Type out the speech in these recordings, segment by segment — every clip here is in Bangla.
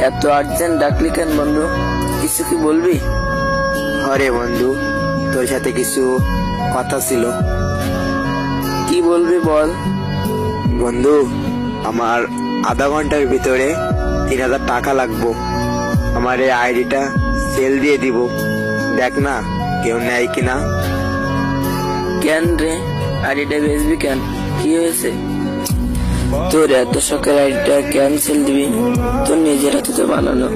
এত আর্জেন্ট ডাকলি কেন বন্ধু? কিছু কি বলবি? আরে বন্ধু, তোর সাথে কিছু কথা ছিল। কি বলবি বল। বন্ধু, আমার আধা ঘন্টার ভিতরে 3,000 টাকা লাগবো। আমার এই আইডিটা সেল দিয়ে দিব, দেখ না কেউ নেয় কিনা। কেন রে, আইডিটা বেচবি কেন? কি হয়েছে? তোর এত শখের আইডিটা ক্যান্সেল দিবি? তোর নিজের হাতে তো বানানো।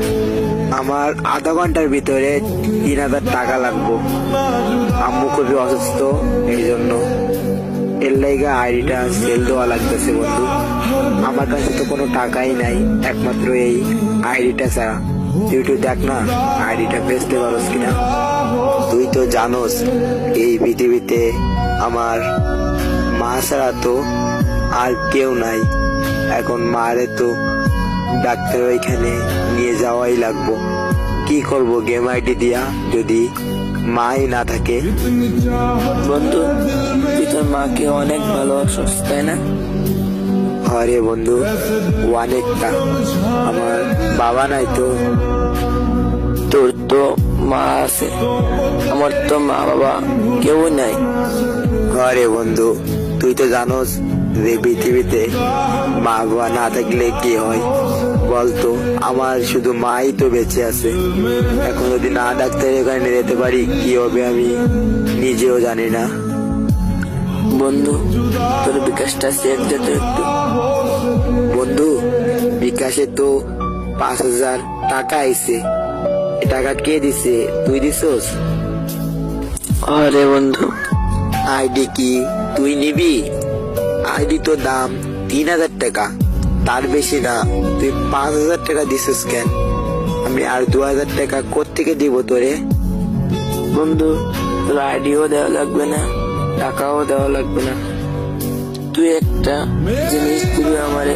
আমার আধা ঘন্টার ভিতরে 3,000 টাকা লাগবো। আম্মু খুবই অসুস্থ, এই জন্য এর লাইগা আইডিটা সেল দেওয়া লাগতেছে বন্ধু। আমার কাছে তো কোনো টাকাই নাই, একমাত্র এই আইডিটা ছাড়া। তুই একটু দেখ না আইডিটা বেচতে পারোস কিনা। তুই তো জানোস এই পৃথিবীতে আমার মা ছাড়া তো আর কেউ নাই। এখন মারে তো ডাক্তার ওইখানে নিয়ে যাওয়াই লাগবো। কি করব গেম আইডি দিয়া যদি মাই না থাকে? বন্ধু, তুই তোর মাকে অনেক ভালোবাসিস তাই না? আরে বন্ধু, অনেকটা। আমার বাবা নাই তো। তোর তো মা আছে, আমার তো মা বাবা কেউ নাই। আরে বন্ধু, তুই তো জানোস যে পৃথিবীতে মা বাবা না থাকলে কি হয় বলতো? আমার শুধু মাই তো বেঁচে আছে। এখন যদি না ডাক্তারের এখানে যেতে পারি কি হবে আমি নিজেও জানি না। বন্ধু, তোর বিকাশটা চেক দে তো একটু। বন্ধু, বিকাশে তো 5,000 টাকা আইছে। এ টাকা কে দিছে? তুই দিছস? আরে বন্ধু, আইডি কি তুই নিবি? আইডি তো দাম 3,000 টাকা, তার বেশি না। তুই 5,000 টাকা দিছিস কেন? আমি আর 2,000 টাকা কোত্থেকে দিব তোরে? বন্ধু, তোর আইডিও দেওয়া লাগবে না, টাকাও দেওয়া লাগবে না। তুই একটা জিনিস দিবি আমারে,